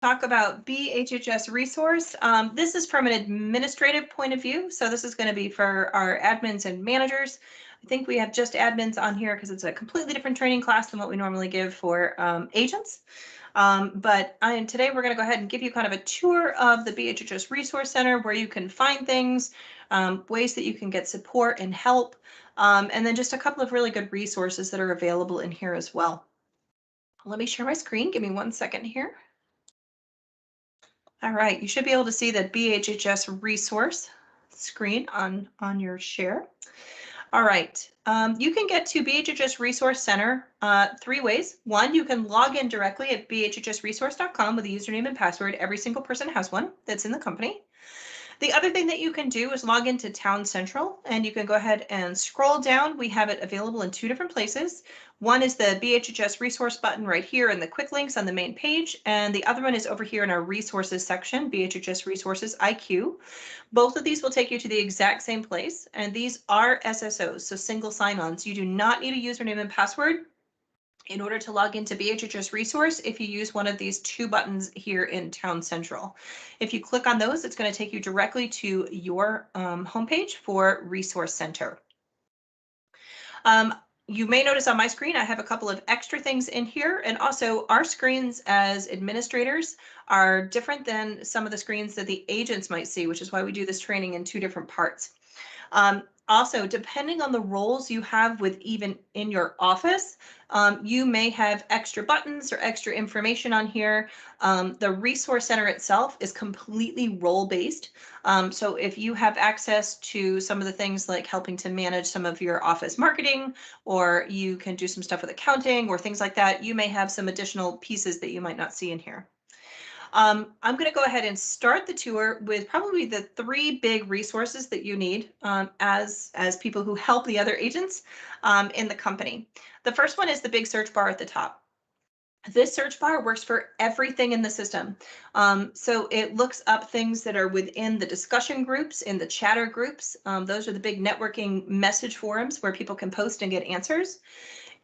talk about BHHS resource. This is from an administrative point of view. So this is going to be for our admins and managers. I think we have just admins on here because it's a completely different training class than what we normally give for agents. But today we're going to go ahead and give you kind of a tour of the BHHS Resource Center, where you can find things, ways that you can get support and help, and then just a couple of really good resources that are available in here as well. Let me share my screen. Give me 1 second here. All right, you should be able to see the BHHS resource screen on your share. All right, you can get to BHHS Resource Center 3 ways. One, you can log in directly at bhhsresource.com with a username and password. Every single person has one that's in the company. The other thing that you can do is log into Town Central, and you can go ahead and scroll down. We have it available in 2 different places. One is the BHHS resource button right here in the quick links on the main page, and the other one is over here in our resources section, BHHS Resources IQ. Both of these will take you to the exact same place, and these are SSOs, so single sign-ons. You do not need a username and password in order to log into BHHS Resource if you use one of these 2 buttons here in Town Central. If you click on those, it's going to take you directly to your homepage for Resource Center. You may notice on my screen, I have a couple of extra things in here, and also our screens as administrators are different than some of the screens that the agents might see, which is why we do this training in 2 different parts. Also, depending on the roles you have with even in your office, you may have extra buttons or extra information on here. The Resource Center itself is completely role-based. So if you have access to some of the things like helping to manage some of your office marketing, or you can do some stuff with accounting or things like that, you may have some additional pieces that you might not see in here. I'm going to go ahead and start the tour with probably the 3 big resources that you need as people who help the other agents in the company. The first one is the big search bar at the top. This search bar works for everything in the system. So it looks up things that are within the discussion groups, in the chatter groups. Those are the big networking message forums where people can post and get answers.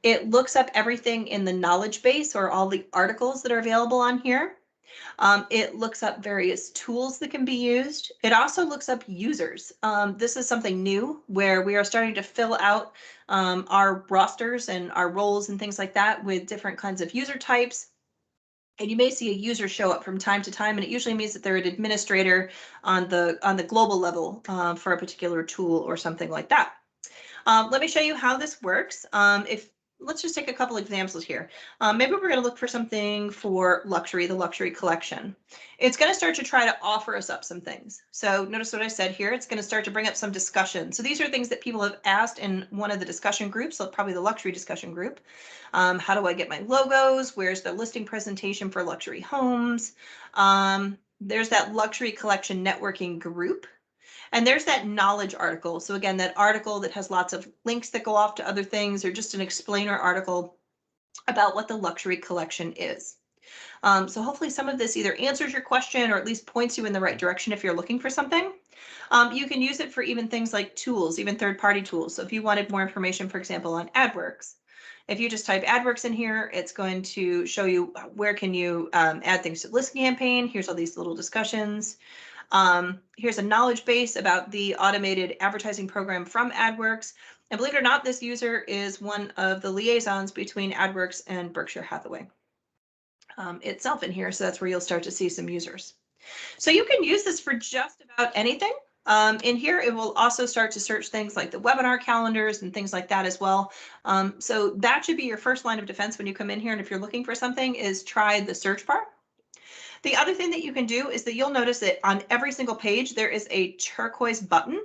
It looks up everything in the knowledge base, or all the articles that are available on here. It looks up various tools that can be used. It also looks up users. This is something new where we are starting to fill out our rosters and our roles and things like that with different kinds of user types. And you may see a user show up from time to time, and it usually means that they're an administrator on the global level for a particular tool or something like that. Let me show you how this works. Let's just take a couple examples here. Maybe we're going to look for something for luxury, the luxury collection. It's going to start to try to offer us up some things. So notice what I said here. It's going to start to bring up some discussion. So these are things that people have asked in one of the discussion groups, so probably the luxury discussion group. How do I get my logos? Where's the listing presentation for luxury homes? There's that luxury collection networking group. And there's that knowledge article. So again, that article that has lots of links that go off to other things, or just an explainer article about what the luxury collection is. So hopefully some of this either answers your question or at least points you in the right direction if you're looking for something. You can use it for even things like tools, even third-party tools. So if you wanted more information, for example, on Adwerx, if you just type Adwerx in here, it's going to show you where can you add things to the listing campaign. Here's all these little discussions. Here's a knowledge base about the automated advertising program from Adwerx. And believe it or not, this user is one of the liaisons between Adwerx and Berkshire Hathaway itself in here. So that's where you'll start to see some users. So you can use this for just about anything. In here, it will also start to search things like the webinar calendars and things like that as well. So that should be your first line of defense when you come in here. And if you're looking for something, is try the search bar. The other thing that you can do is that you'll notice that on every single page, there is a turquoise button.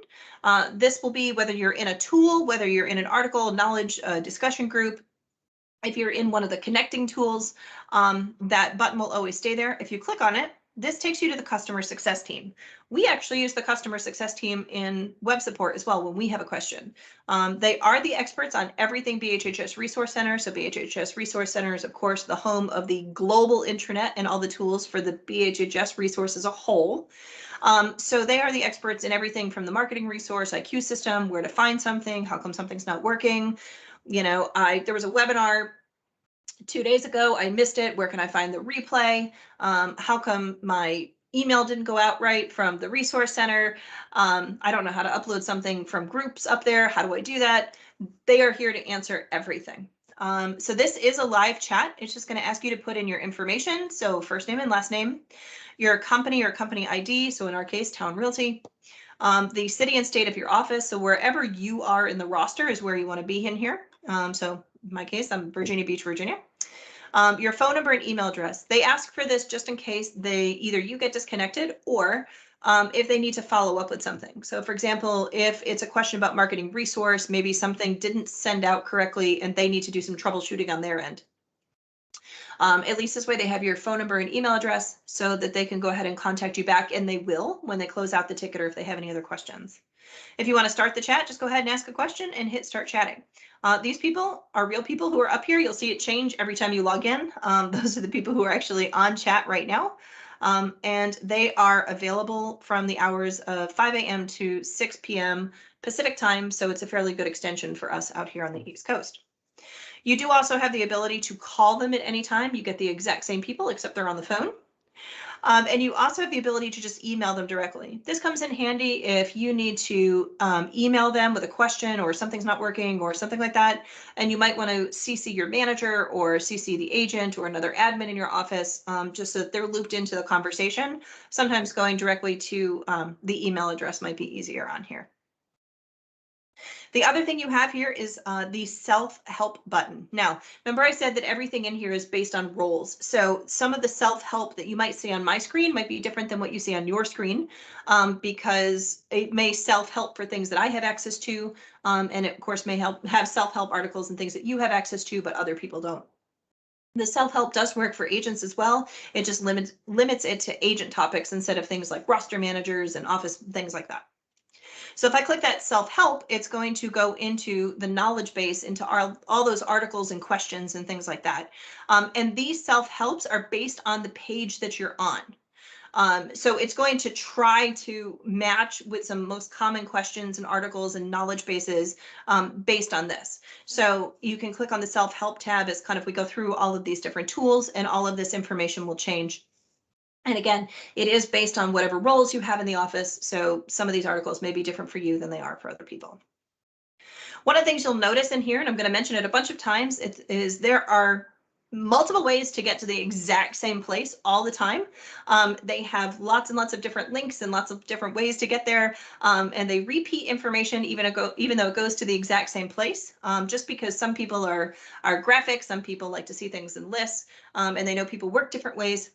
This will be whether you're in a tool, whether you're in an article, knowledge discussion group. If you're in one of the connecting tools, that button will always stay there. If you click on it, this takes you to the customer success team. We actually use the customer success team in web support as well when we have a question. They are the experts on everything BHHS Resource Center. So BHHS Resource Center is, of course, the home of the global intranet and all the tools for the BHHS resource as a whole. So they are the experts in everything from the marketing resource IQ system, where to find something, how come something's not working. You know, there was a webinar 2 days ago, I missed it. Where can I find the replay? How come my email didn't go out right from the resource center? I don't know how to upload something from groups up there. How do I do that? They are here to answer everything. So this is a live chat. It's just going to ask you to put in your information. So first name and last name, your company or company ID. So in our case, Town Realty, the city and state of your office. So wherever you are in the roster is where you want to be in here. So in my case, I'm Virginia Beach, Virginia. Your phone number and email address. They ask for this just in case either you get disconnected or if they need to follow up with something. So for example, if it's a question about marketing resource, maybe something didn't send out correctly and they need to do some troubleshooting on their end. At least this way they have your phone number and email address so that they can go ahead and contact you back, and they will when they close out the ticket or if they have any other questions. If you want to start the chat, just go ahead and ask a question and hit start chatting. These people are real people who are up here. You'll see it change every time you log in. Those are the people who are actually on chat right now. And they are available from the hours of 5 a.m. to 6 p.m. Pacific time. So it's a fairly good extension for us out here on the East Coast. You do also have the ability to call them at any time. You get the exact same people, except they're on the phone. And you also have the ability to just email them directly. This comes in handy if you need to email them with a question or something's not working or something like that. And you might want to CC your manager or CC the agent or another admin in your office, just so that they're looped into the conversation. Sometimes going directly to the email address might be easier on here. The other thing you have here is the self-help button. Now, remember I said that everything in here is based on roles. So some of the self-help that you might see on my screen might be different than what you see on your screen, because it may self-help for things that I have access to. And it, of course, may have self-help articles and things that you have access to, but other people don't. The self-help does work for agents as well. It just limits it to agent topics instead of things like roster managers and office, things like that. So if I click that self-help, it's going to go into the knowledge base, into all those articles and questions and things like that. And these self-helps are based on the page that you're on. So it's going to try to match with some most common questions and articles and knowledge bases based on this. So you can click on the self-help tab as kind of we go through all of these different tools, and all of this information will change. And again, it is based on whatever roles you have in the office. So some of these articles may be different for you than they are for other people. One of the things you'll notice in here, and I'm going to mention it a bunch of times, is there are multiple ways to get to the exact same place all the time. They have lots and lots of different links and lots of different ways to get there. And they repeat information even though it goes to the exact same place, just because some people are graphic, some people like to see things in lists, and they know people work different ways.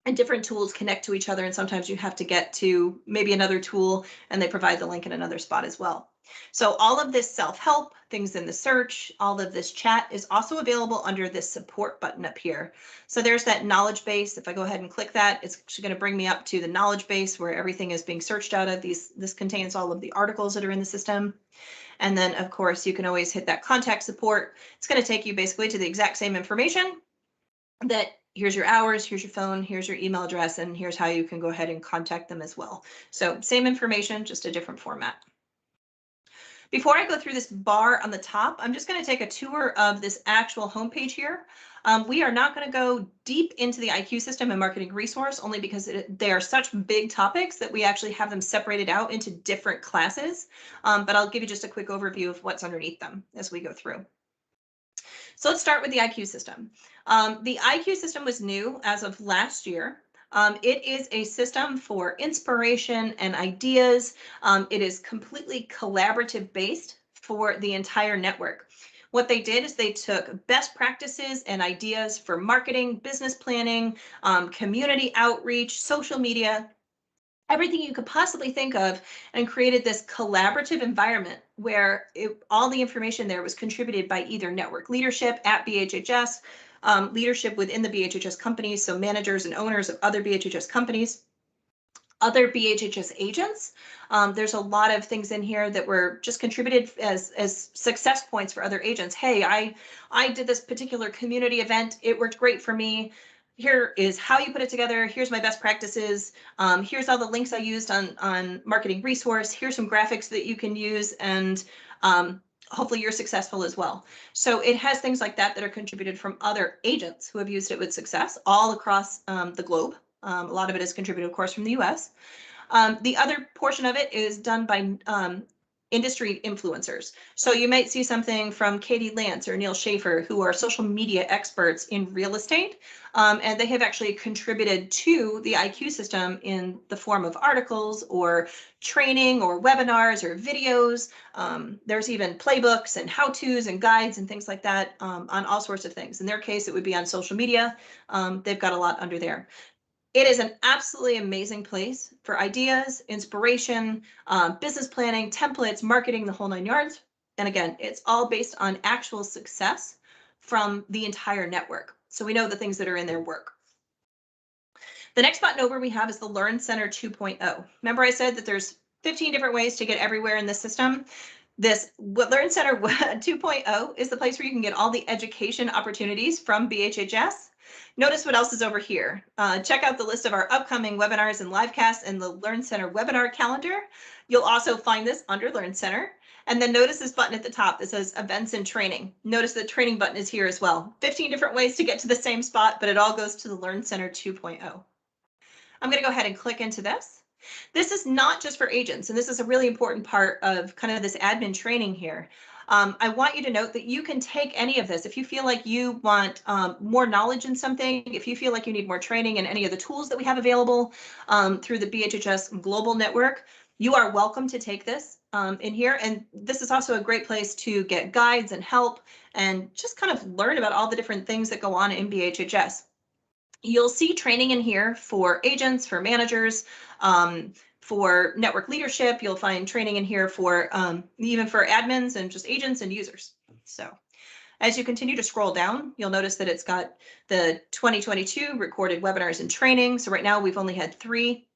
And different tools connect to each other, and sometimes you have to get to maybe another tool and they provide the link in another spot as well. So all of this self-help, things in the search, all of this chat is also available under this support button up here. So there's that knowledge base. If I go ahead and click that, it's actually going to bring me up to the knowledge base where everything is being searched out of. This contains all of the articles that are in the system. And then, of course, you can always hit that contact support. It's going to take you basically to the exact same information that here's your hours, here's your phone, here's your email address, and here's how you can go ahead and contact them as well. So same information, just a different format. Before I go through this bar on the top, I'm just going to take a tour of this actual homepage here. We are not going to go deep into the IQ system and marketing resource, only because they are such big topics that we actually have them separated out into different classes. But I'll give you just a quick overview of what's underneath them as we go through. So let's start with the IQ system. The IQ system was new as of last year. It is a system for inspiration and ideas. It is completely collaborative based for the entire network. What they did is they took best practices and ideas for marketing, business planning, community outreach, social media, everything you could possibly think of, and created this collaborative environment where all the information there was contributed by either network leadership at BHHS, leadership within the BHHS companies, so managers and owners of other BHHS companies, other BHHS agents. There's a lot of things in here that were just contributed as success points for other agents. Hey, I did this particular community event. It worked great for me. Here is how you put it together. Here's my best practices. Here's all the links I used on marketing resource. Here's some graphics that you can use, and hopefully you're successful as well. So it has things like that that are contributed from other agents who have used it with success all across the globe. A lot of it is contributed, of course, from the US. The other portion of it is done by industry influencers. So you might see something from Katie Lance or Neil Schaefer, who are social media experts in real estate, and they have actually contributed to the IQ system in the form of articles or training or webinars or videos. There's even playbooks and how-tos and guides and things like that on all sorts of things. In their case, it would be on social media. They've got a lot under there. It is an absolutely amazing place for ideas, inspiration, business planning, templates, marketing, the whole 9 yards. And again, it's all based on actual success from the entire network. So we know the things that are in there work. The next button over we have is the Learn Center 2.0. Remember I said that there's 15 different ways to get everywhere in the system. This Learn Center 2.0 is the place where you can get all the education opportunities from BHHS. Notice what else is over here. Check out the list of our upcoming webinars and livecasts in the Learn Center webinar calendar. You'll also find this under Learn Center. And then notice this button at the top that says events and training. Notice the training button is here as well. 15 different ways to get to the same spot, but it all goes to the Learn Center 2.0. I'm going to go ahead and click into this. This is not just for agents, and this is a really important part of kind of this admin training here. I want you to note that you can take any of this. If you feel like you want more knowledge in something, if you feel like you need more training in any of the tools that we have available through the BHHS Global Network, you are welcome to take this in here. And this is also a great place to get guides and help and just kind of learn about all the different things that go on in BHHS. You'll see training in here for agents, for managers, for network leadership. You'll find training in here for even for admins and just agents and users. So as you continue to scroll down, you'll notice that it's got the 2022 recorded webinars and training. So right now we've only had 3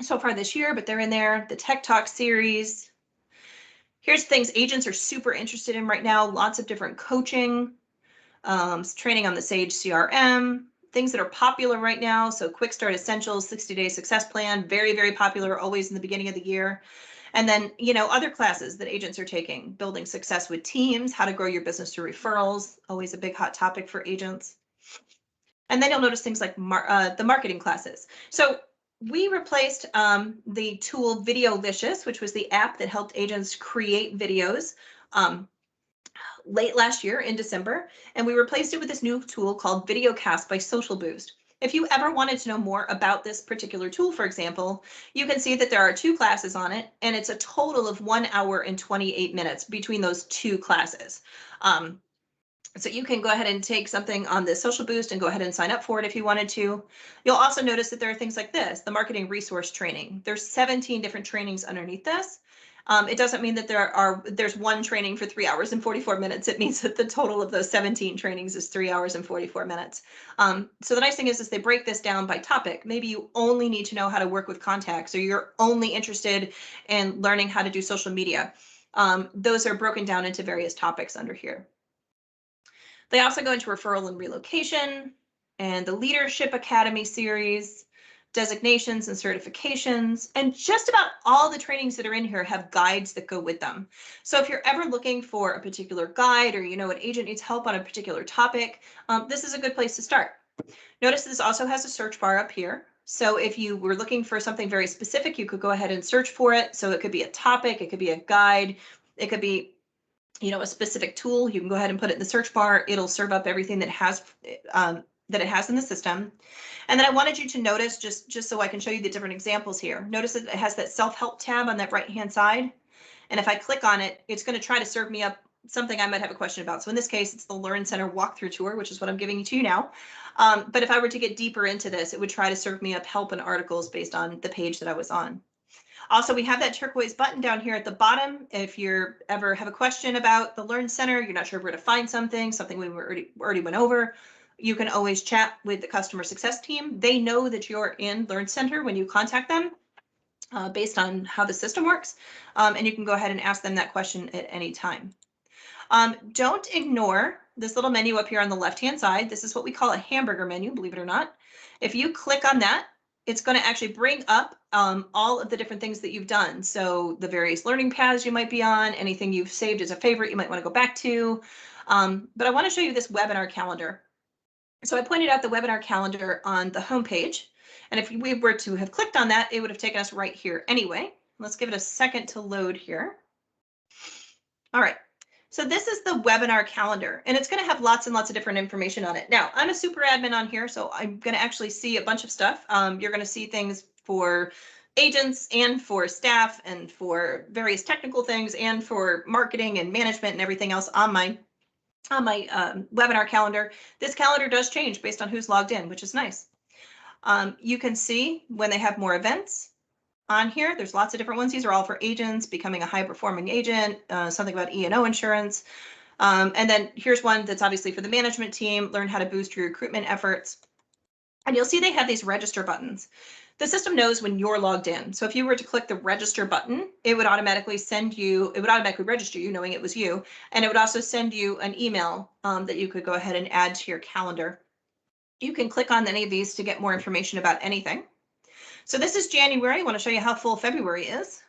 so far this year, but they're in there. The Tech Talk series. Here's things agents are super interested in right now. Lots of different coaching, training on the Sage CRM, things that are popular right now. So Quick Start Essentials, 60-day success plan, very, very popular, always in the beginning of the year. And then, other classes that agents are taking, building success with teams, how to grow your business through referrals, always a big hot topic for agents. And then you'll notice things like the marketing classes. So we replaced the tool Videolicious, which was the app that helped agents create videos late last year in December, and we replaced it with this new tool called Videocast by Social Boost. If you ever wanted to know more about this particular tool, for example, you can see that there are 2 classes on it, and it's a total of 1 hour and 28 minutes between those 2 classes. So you can go ahead and take something on the Social Boost and go ahead and sign up for it if you wanted to. You'll also notice that there are things like this, the marketing resource training. There's 17 different trainings underneath this. It doesn't mean that there's one training for 3 hours and 44 minutes. It means that the total of those 17 trainings is 3 hours and 44 minutes. So the nice thing is they break this down by topic. Maybe you only need to know how to work with contacts, or you're only interested in learning how to do social media. Those are broken down into various topics under here. They also go into referral and relocation and the Leadership Academy series, designations and certifications, and just about all the trainings that are in here have guides that go with them. So if you're ever looking for a particular guide, or an agent needs help on a particular topic, this is a good place to start. Notice this also has a search bar up here. So if you were looking for something very specific, you could go ahead and search for it. So it could be a topic, it could be a guide, it could be a specific tool. You can go ahead and put it in the search bar. It'll serve up everything that it has in the system. And then I wanted you to notice, just so I can show you the different examples here. Notice that it has that self-help tab on that right-hand side. And if I click on it, it's going to try to serve me up something I might have a question about. So in this case, it's the Learn Center walkthrough tour, which is what I'm giving to you now. But if I were to get deeper into this, it would try to serve me up help and articles based on the page that I was on. Also, we have that turquoise button down here at the bottom. If you ever have a question about the Learn Center, you're not sure where to find something we already went over, you can always chat with the customer success team. They know that you're in Learn Center when you contact them based on how the system works. And you can go ahead and ask them that question at any time. Don't ignore this little menu up here on the left-hand side. This is what we call a hamburger menu, believe it or not. If you click on that, it's going to actually bring up all of the different things that you've done. So the various learning paths you might be on, anything you've saved as a favorite you might want to go back to. But I want to show you this webinar calendar. So I pointed out the webinar calendar on the home page. And if we were to have clicked on that, it would have taken us right here anyway. Let's give it a second to load here. All right. So this is the webinar calendar, and it's going to have lots and lots of different information on it. Now, I'm a super admin on here, so I'm going to actually see a bunch of stuff. You're going to see things for agents and for staff and for various technical things and for marketing and management and everything else on my webinar calendar. This calendar does change based on who's logged in, which is nice. You can see when they have more events on here. There's lots of different ones. These are all for agents, becoming a high performing agent, something about E&O insurance. And then here's one that's obviously for the management team, learn how to boost your recruitment efforts. And you'll see they have these register buttons. The system knows when you're logged in. So if you were to click the register button, it would automatically register you knowing it was you. And it would also send you an email that you could go ahead and add to your calendar. You can click on any of these to get more information about anything. So this is January. I want to show you how full February is.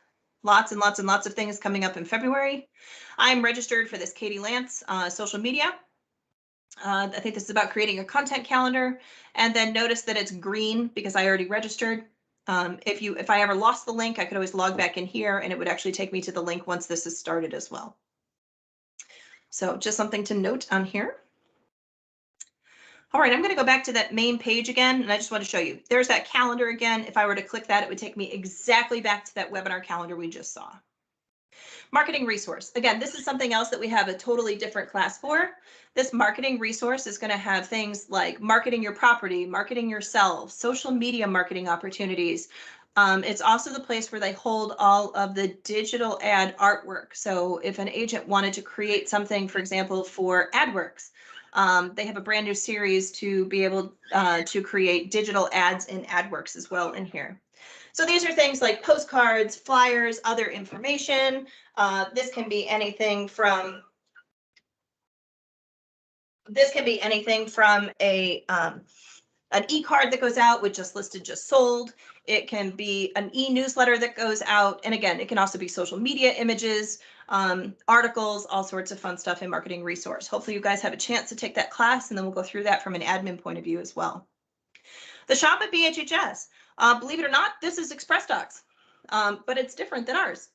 Lots and lots and lots of things coming up in February. I'm registered for this Katie Lance social media. I think this is about creating a content calendar. And then notice that it's green because I already registered. If I ever lost the link, I could always log back in here and it would actually take me to the link once this is started as well. So just something to note on here. All right, I'm going to go back to that main page again, and I just want to show you. There's that calendar again. If I were to click that, it would take me exactly back to that webinar calendar we just saw. Marketing resource. Again, this is something else that we have a totally different class for. This marketing resource is going to have things like marketing your property, marketing yourself, social media marketing opportunities. It's also the place where they hold all of the digital ad artwork. So if an agent wanted to create something, for example, for Adwerx, they have a brand new series to be able to create digital ads in Adwerx as well in here. So these are things like postcards, flyers, other information. This can be anything from an e-card that goes out with just listed, just sold. It can be an e-newsletter that goes out. And again, it can also be social media images, articles, all sorts of fun stuff in marketing resource. Hopefully you guys have a chance to take that class and then we'll go through that from an admin point of view as well. The shop at BHHS, believe it or not, this is Express Docs, but it's different than ours.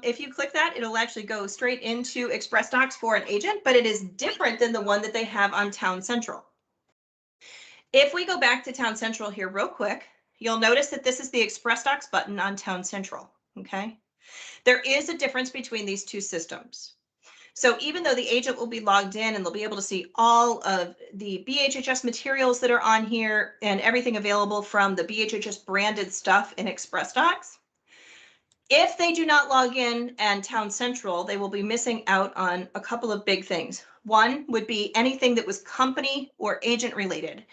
If you click that, it'll actually go straight into Express Docs for an agent, but it is different than the one that they have on Town Central. If we go back to Town Central here real quick, you'll notice that this is the Express Docs button on Town Central, okay? There is a difference between these two systems. So even though the agent will be logged in and they'll be able to see all of the BHHS materials that are on here and everything available from the BHHS branded stuff in Express Docs, if they do not log in and Town Central, they will be missing out on a couple of big things. One would be anything that was company or agent related.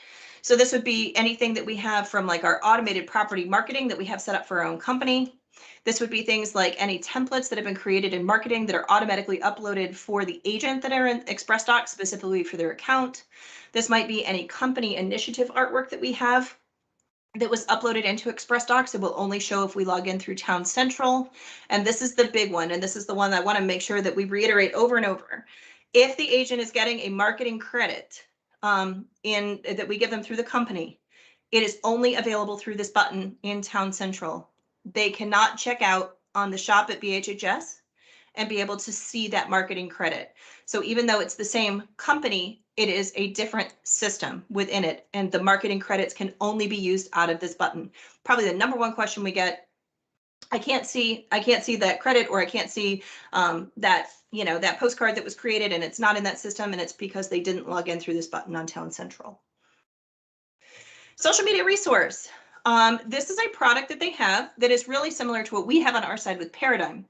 So this would be anything that we have from like our automated property marketing that we have set up for our own company. This would be things like any templates that have been created in marketing that are automatically uploaded for the agent that are in Express Docs specifically for their account. This might be any company initiative artwork that we have that was uploaded into Express Docs. It will only show if we log in through Town Central. And this is the big one. And this is the one I want to make sure that we reiterate over and over. If the agent is getting a marketing credit that we give them through the company, it is only available through this button in Town Central. They cannot check out on the shop at BHHS and be able to see that marketing credit. So even though it's the same company, it is a different system within it, and the marketing credits can only be used out of this button. Probably the number one question we get, I can't see that credit, or I can't see that postcard that was created and it's not in that system, and it's because they didn't log in through this button on Town Central. Social media resource. This is a product that they have that is really similar to what we have on our side with Paradigm.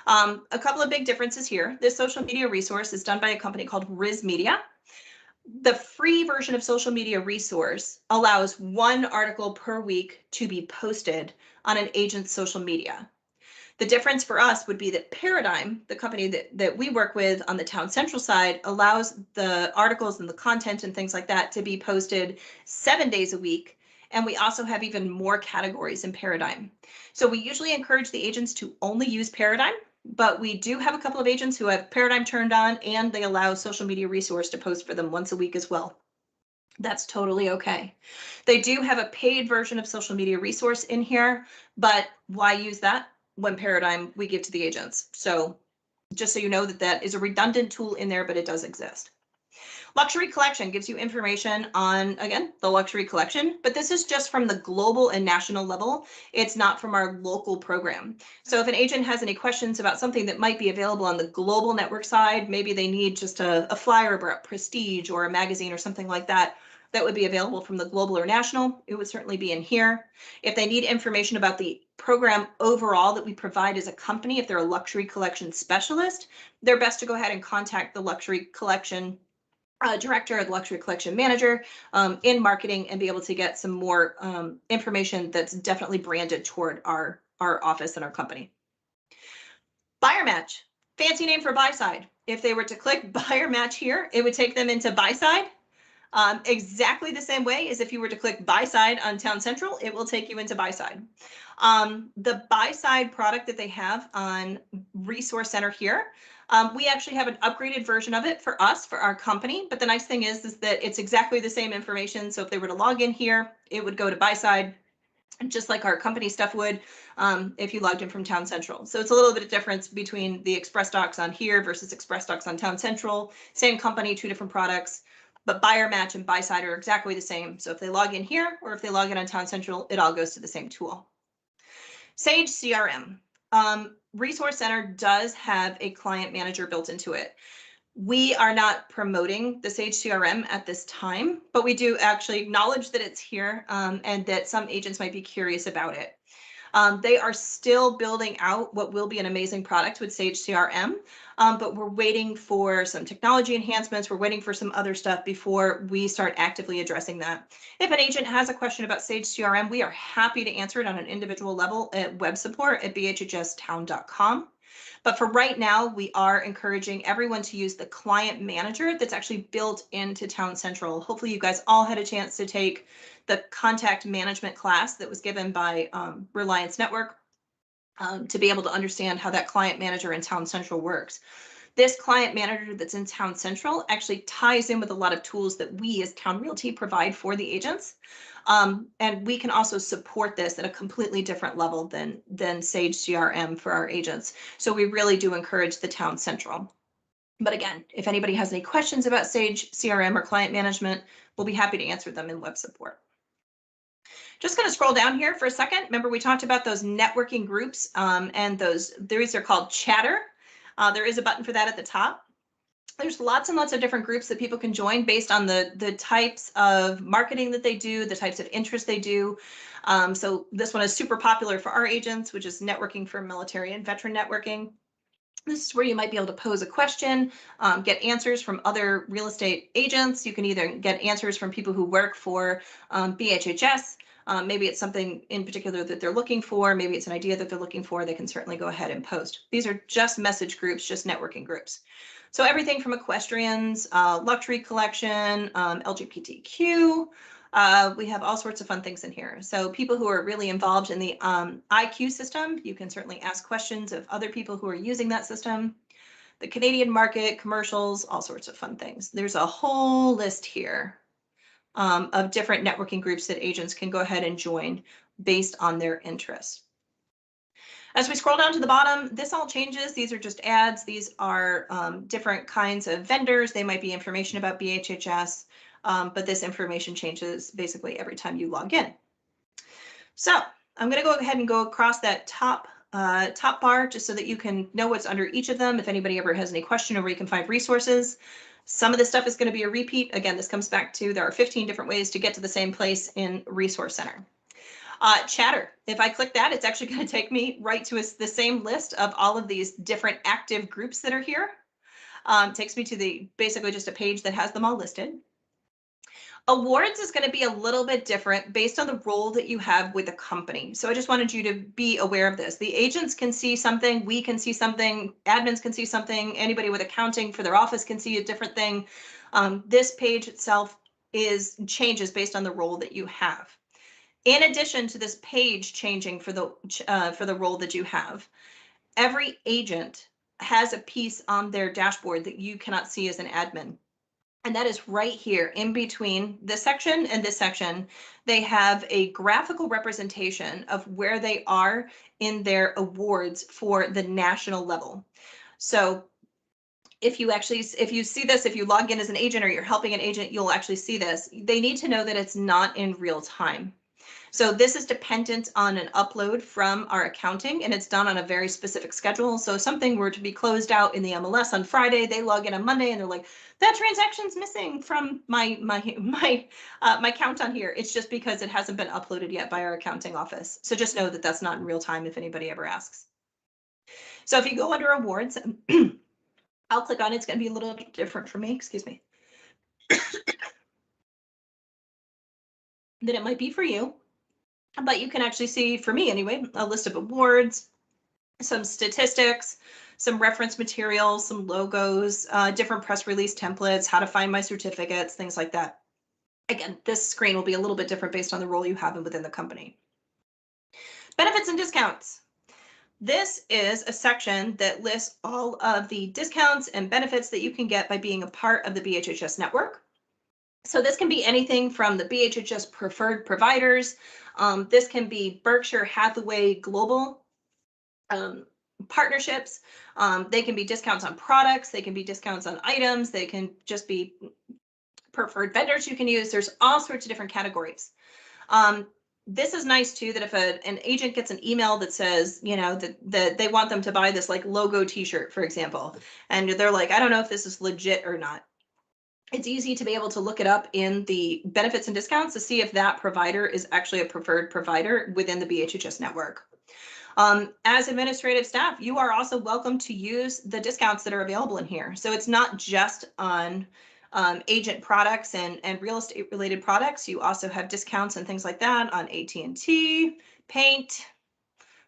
A couple of big differences here. This social media resource is done by a company called Riz Media. The free version of social media resource allows one article per week to be posted on an agent's social media. The difference for us would be that Paradigm, the company that we work with on the Town Central side, allows the articles and the content and things like that to be posted 7 days a week And we also have even more categories in Paradigm. So we usually encourage the agents to only use Paradigm, but we do have a couple of agents who have Paradigm turned on and they allow Social Media Resource to post for them once a week as well. That's totally okay. They do have a paid version of Social Media Resource in here, but why use that when Paradigm we give to the agents? So just so you know that that is a redundant tool in there, but it does exist. Luxury Collection gives you information on, again, the luxury collection, but this is just from the global and national level. It's not from our local program. So if an agent has any questions about something that might be available on the global network side, maybe they need just a flyer about prestige or a magazine or something like that, that would be available from the global or national, it would certainly be in here. If they need information about the program overall that we provide as a company, if they're a luxury collection specialist, they're best to go ahead and contact the luxury collection director or the luxury collection manager in marketing and be able to get some more information that's definitely branded toward our office and our company. Buyer match, fancy name for buy side. If they were to click buyer match here, it would take them into buy side. Exactly the same way as if you were to click buy side on Town Central, it will take you into buy side. The buy side product that they have on Resource Center here, we actually have an upgraded version of it for us, for our company. But the nice thing is that it's exactly the same information. So if they were to log in here, it would go to buy side, just like our company stuff would if you logged in from Town Central. So it's a little bit of difference between the Express Docs on here versus Express Docs on Town Central. Same company, two different products, but buyer match and buy side are exactly the same. So if they log in here or if they log in on Town Central, it all goes to the same tool. Sage CRM. Resource Center does have a client manager built into it. We are not promoting the Sage CRM at this time, but we do actually acknowledge that it's here and that some agents might be curious about it. They are still building out what will be an amazing product with Sage CRM, but we're waiting for some technology enhancements. We're waiting for some other stuff before we start actively addressing that. If an agent has a question about Sage CRM, we are happy to answer it on an individual level at web support at bhhstown.com. But for right now, we are encouraging everyone to use the client manager that's actually built into Town Central. Hopefully you guys all had a chance to take the contact management class that was given by Reliance Network to be able to understand how that client manager in Town Central works. This client manager that's in Town Central actually ties in with a lot of tools that we as Town Realty provide for the agents. And we can also support this at a completely different level than Sage CRM for our agents. So we really do encourage the Town Central. But again, if anybody has any questions about Sage CRM or client management, we'll be happy to answer them in web support. Just going to scroll down here for a second. Remember, we talked about those networking groups and these are called Chatter. There is a button for that at the top. There's lots and lots of different groups that people can join based on the types of marketing that they do, the types of interest they do. So this one is super popular for our agents, which is networking for military and veteran networking. This is where you might be able to pose a question, get answers from other real estate agents. You can either get answers from people who work for BHHS. Maybe it's something in particular that they're looking for. Maybe it's an idea that they're looking for. They can certainly go ahead and post. These are just message groups, just networking groups. So everything from equestrians, luxury collection, LGBTQ. We have all sorts of fun things in here. So people who are really involved in the IQ system, you can certainly ask questions of other people who are using that system. The Canadian market, commercials, all sorts of fun things. There's a whole list here of different networking groups that agents can go ahead and join based on their interests. As we scroll down to the bottom, this all changes. These are just ads. These are different kinds of vendors. They might be information about BHHS, but this information changes basically every time you log in. So I'm going to go ahead and go across that top bar just so that you can know what's under each of them if anybody ever has any question or where you can find resources. Some of this stuff is going to be a repeat. Again, this comes back to there are 15 different ways to get to the same place in Resource Center. Chatter, if I click that, it's actually going to take me right to the same list of all of these different active groups that are here. Takes me to basically just a page that has them all listed. Awards is going to be a little bit different based on the role that you have with the company. So I just wanted you to be aware of this. The agents can see something, we can see something, admins can see something, anybody with accounting for their office can see a different thing. This page itself changes based on the role that you have. In addition to this page changing for the role that you have, every agent has a piece on their dashboard that you cannot see as an admin. And that is right here in between this section and this section. They have a graphical representation of where they are in their awards for the national level. So if you see this, if you log in as an agent or you're helping an agent, you'll actually see this. They need to know that it's not in real time. So this is dependent on an upload from our accounting, and it's done on a very specific schedule. So if something were to be closed out in the MLS on Friday, they log in on Monday and they're like, that transaction's missing from my count on here. It's just because it hasn't been uploaded yet by our accounting office. So just know that that's not in real time if anybody ever asks. So if you go under awards, I'll click on it. It's going to be a little different for me. Excuse me. Than it might be for you. But you can actually see, for me anyway, a list of awards, some statistics, some reference materials, some logos, different press release templates, how to find my certificates, things like that. Again, this screen will be a little bit different based on the role you have within the company. Benefits and discounts. This is a section that lists all of the discounts and benefits that you can get by being a part of the BHHS network. So this can be anything from the BHHS preferred providers. This can be Berkshire Hathaway global partnerships. They can be discounts on products. They can be discounts on items. They can just be preferred vendors you can use. There's all sorts of different categories. This is nice too, that if an agent gets an email that says, you know, that they want them to buy this like logo t-shirt, for example, and they're like, I don't know if this is legit or not. It's easy to be able to look it up in the benefits and discounts to see if that provider is actually a preferred provider within the BHHS network. As administrative staff, you are also welcome to use the discounts that are available in here. So it's not just on agent products and real estate related products. You also have discounts and things like that on AT&T, Paint.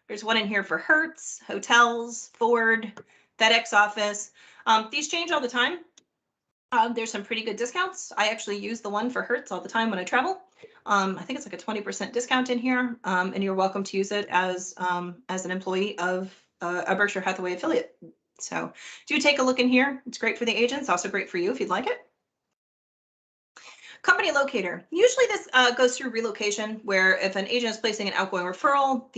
There's one in here for Hertz, hotels, Ford, FedEx office. These change all the time. There's some pretty good discounts. I actually use the one for Hertz all the time when I travel. I think it's like a 20% discount in here, and you're welcome to use it as an employee of a Berkshire Hathaway affiliate. So do take a look in here. It's great for the agents, also great for you if you'd like it. Company locator. Usually this goes through relocation, where if an agent is placing an outgoing referral,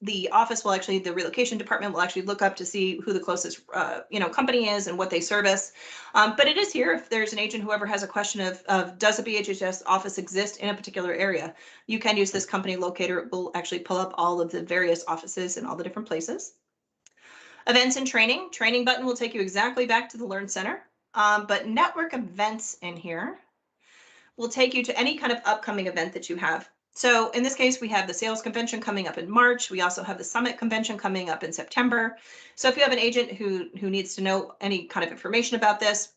the office will actually, the relocation department will actually look up to see who the closest company is and what they service. But it is here if there's an agent who ever has a question of does a BHHS office exist in a particular area, you can use this company locator. It will actually pull up all of the various offices in all the different places. Events and training button will take you exactly back to the Learn Center. But network events in here will take you to any kind of upcoming event that you have. So in this case, we have the sales convention coming up in March. We also have the summit convention coming up in September. So if you have an agent who needs to know any kind of information about this,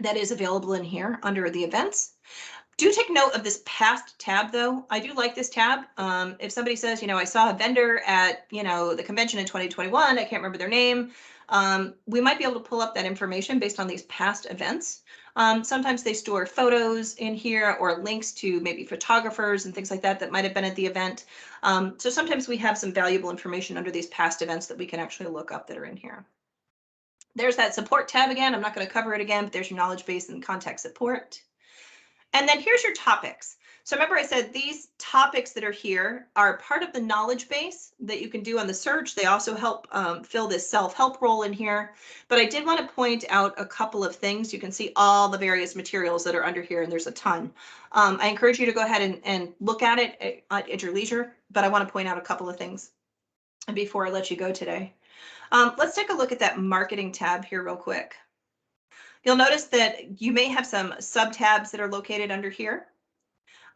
that is available in here under the events. Do take note of this past tab though. I do like this tab. If somebody says, I saw a vendor at, the convention in 2021, I can't remember their name. We might be able to pull up that information based on these past events. Sometimes they store photos in here or links to maybe photographers and things like that might have been at the event. So sometimes we have some valuable information under these past events that we can actually look up that are in here. There's that support tab again. I'm not going to cover it again, but there's your knowledge base and contact support. And then here's your topics. So remember I said these topics that are here are part of the knowledge base that you can do on the search. They also help fill this self-help role in here. But I did want to point out a couple of things. You can see all the various materials that are under here, and there's a ton. I encourage you to go ahead and look at it at your leisure, but I want to point out a couple of things before I let you go today. Let's take a look at that marketing tab here real quick. You'll notice that you may have some sub tabs that are located under here.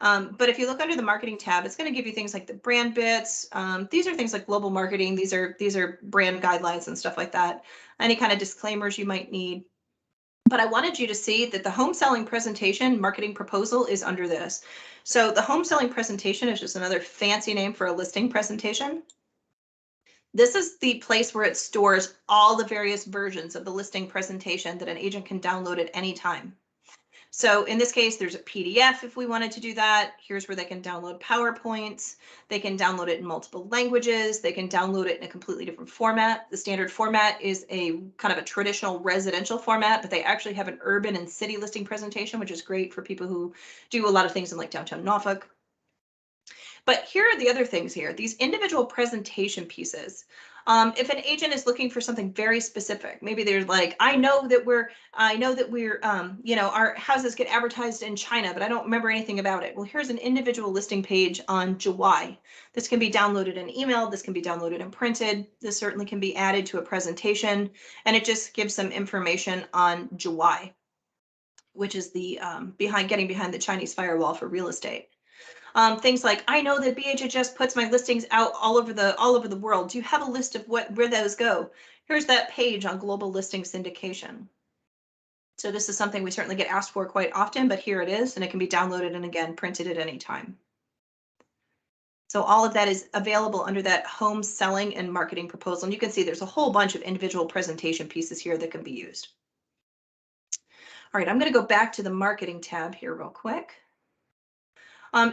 But if you look under the marketing tab, it's going to give you things like the brand bits. These are things like global marketing. These are brand guidelines and stuff like that. Any kind of disclaimers you might need. But I wanted you to see that the home selling presentation marketing proposal is under this. So the home selling presentation is just another fancy name for a listing presentation. This is the place where it stores all the various versions of the listing presentation that an agent can download at any time. So in this case, there's a PDF if we wanted to do that. Here's where they can download PowerPoints. They can download it in multiple languages. They can download it in a completely different format. The standard format is a kind of a traditional residential format, but they actually have an urban and city listing presentation, which is great for people who do a lot of things in like downtown Norfolk. But here are the other things here, these individual presentation pieces. If an agent is looking for something very specific, maybe they're like, I know that we're, our houses get advertised in China, but I don't remember anything about it. Well, here's an individual listing page on July. This can be downloaded in email. This can be downloaded and printed. This certainly can be added to a presentation, and it just gives some information on July, which is the getting behind the Chinese firewall for real estate. Things like, I know that BHHS puts my listings out all over the world. Do you have a list of where those go? Here's that page on global listing syndication. So this is something we certainly get asked for quite often, but here it is, and it can be downloaded and again printed at any time. So all of that is available under that home selling and marketing proposal. And you can see there's a whole bunch of individual presentation pieces here that can be used. All right, I'm going to go back to the marketing tab here real quick.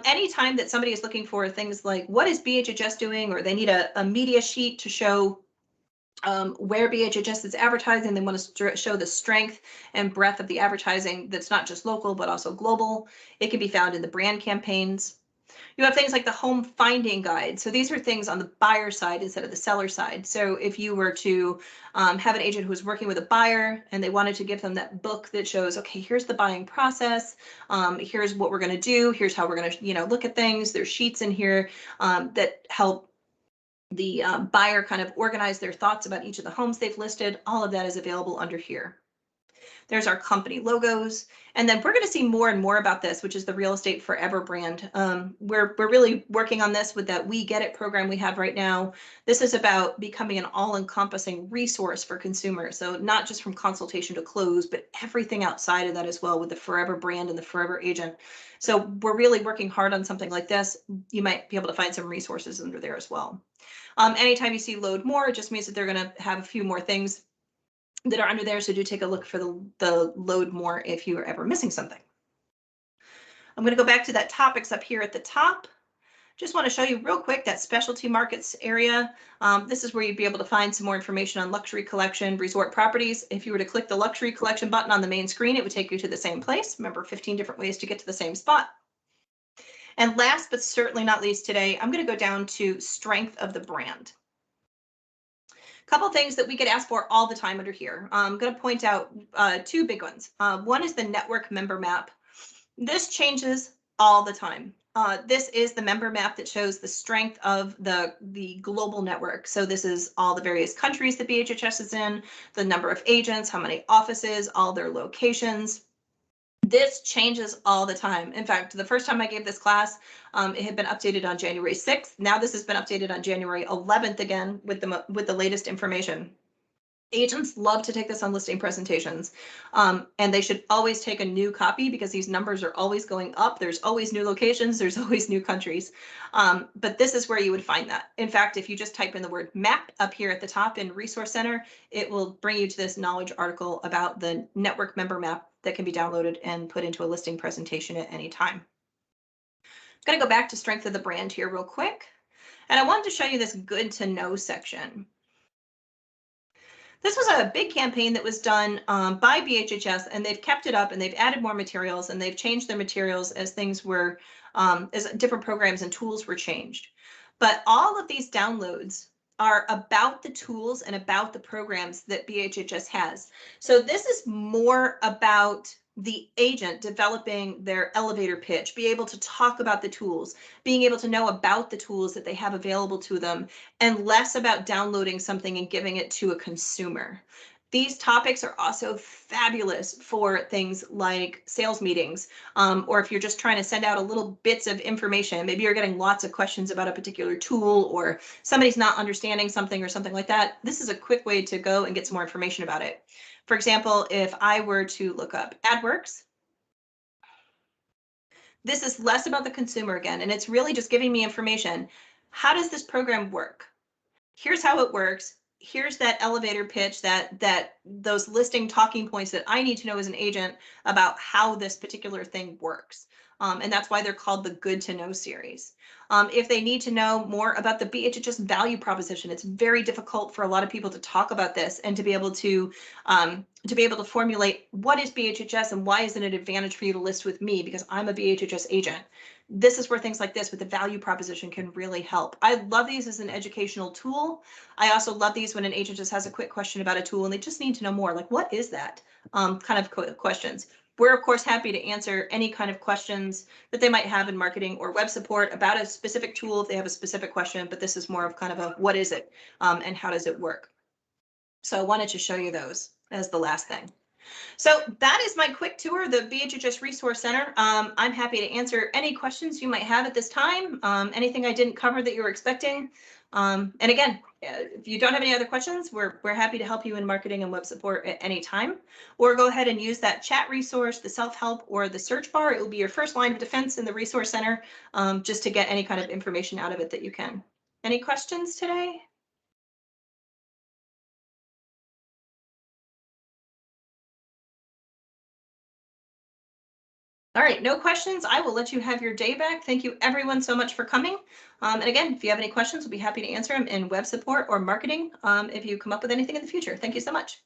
Anytime that somebody is looking for things like what is BHHS doing, or they need a media sheet to show where BHHS is advertising, they want to show the strength and breadth of the advertising that's not just local, but also global. It can be found in the brand campaigns. You have things like the home finding guide. So these are things on the buyer side instead of the seller side. So if you were to have an agent who was working with a buyer and they wanted to give them that book that shows, okay, here's the buying process. Here's what we're going to do. Here's how we're going to, look at things. There's sheets in here that help the buyer kind of organize their thoughts about each of the homes they've listed. All of that is available under here. There's our company logos. And then we're going to see more and more about this, which is the Real Estate Forever brand. We're really working on this with that We Get It program we have right now. This is about becoming an all-encompassing resource for consumers. So not just from consultation to close, but everything outside of that as well with the Forever brand and the Forever agent. So we're really working hard on something like this. You might be able to find some resources under there as well. Anytime you see load more, it just means that they're going to have a few more things that are under there. So do take a look for the load more if you are ever missing something. I'm going to go back to that topics up here at the top. Just want to show you real quick that specialty markets area. This is where you'd be able to find some more information on luxury collection resort properties. If you were to click the luxury collection button on the main screen, it would take you to the same place. Remember, 15 different ways to get to the same spot. And last but certainly not least today, I'm going to go down to strength of the brand. Couple things that we get asked for all the time under here. I'm going to point out two big ones. One is the network member map. This changes all the time. This is the member map that shows the strength of the global network. So this is all the various countries that BHHS is in, the number of agents, how many offices, all their locations. This changes all the time. In fact, the first time I gave this class, it had been updated on January 6th. Now this has been updated on January 11th again with the latest information. Agents love to take this on listing presentations, and they should always take a new copy because these numbers are always going up. There's always new locations. There's always new countries. But this is where you would find that. In fact, if you just type in the word map up here at the top in Resource Center, it will bring you to this knowledge article about the network member map that can be downloaded and put into a listing presentation at any time. I'm going to go back to strength of the brand here real quick. And I wanted to show you this good to know section. This was a big campaign that was done by BHHS, and they've kept it up and they've added more materials and they've changed their materials as things were, as different programs and tools were changed. But all of these downloads are about the tools and about the programs that BHHS has. So this is more about the agent developing their elevator pitch, be able to talk about the tools, being able to know about the tools that they have available to them, and less about downloading something and giving it to a consumer. These topics are also fabulous for things like sales meetings, or if you're just trying to send out a little bits of information, maybe you're getting lots of questions about a particular tool, or somebody's not understanding something or something like that. This is a quick way to go and get some more information about it. For example, if I were to look up Adwerx, this is less about the consumer again, and it's really just giving me information. How does this program work? Here's how it works. here's that elevator pitch, that those listing talking points that I need to know as an agent about how this particular thing works. And that's why they're called the Good to Know series. If they need to know more about the BHHS value proposition, it's very difficult for a lot of people to talk about this and to be able to formulate what is BHHS and why is it an advantage for you to list with me because I'm a BHHS agent. This is where things like this with the value proposition can really help. I love these as an educational tool. I also love these when an agent just has a quick question about a tool and they just need to know more, like what is that kind of questions. We're of course happy to answer any kind of questions that they might have in marketing or web support about a specific tool if they have a specific question, but this is more of kind of a what is it and how does it work. So I wanted to show you those as the last thing. So that is my quick tour of the BHHS Resource Center. I'm happy to answer any questions you might have at this time, anything I didn't cover that you were expecting. And again, if you don't have any other questions, we're happy to help you in marketing and web support at any time. Or go ahead and use that chat resource, the self-help, or the search bar. It will be your first line of defense in the Resource Center, just to get any kind of information out of it that you can. Any questions today? All right, no questions. I will let you have your day back. Thank you everyone so much for coming. And again, if you have any questions, we'll be happy to answer them in web support or marketing if you come up with anything in the future. Thank you so much.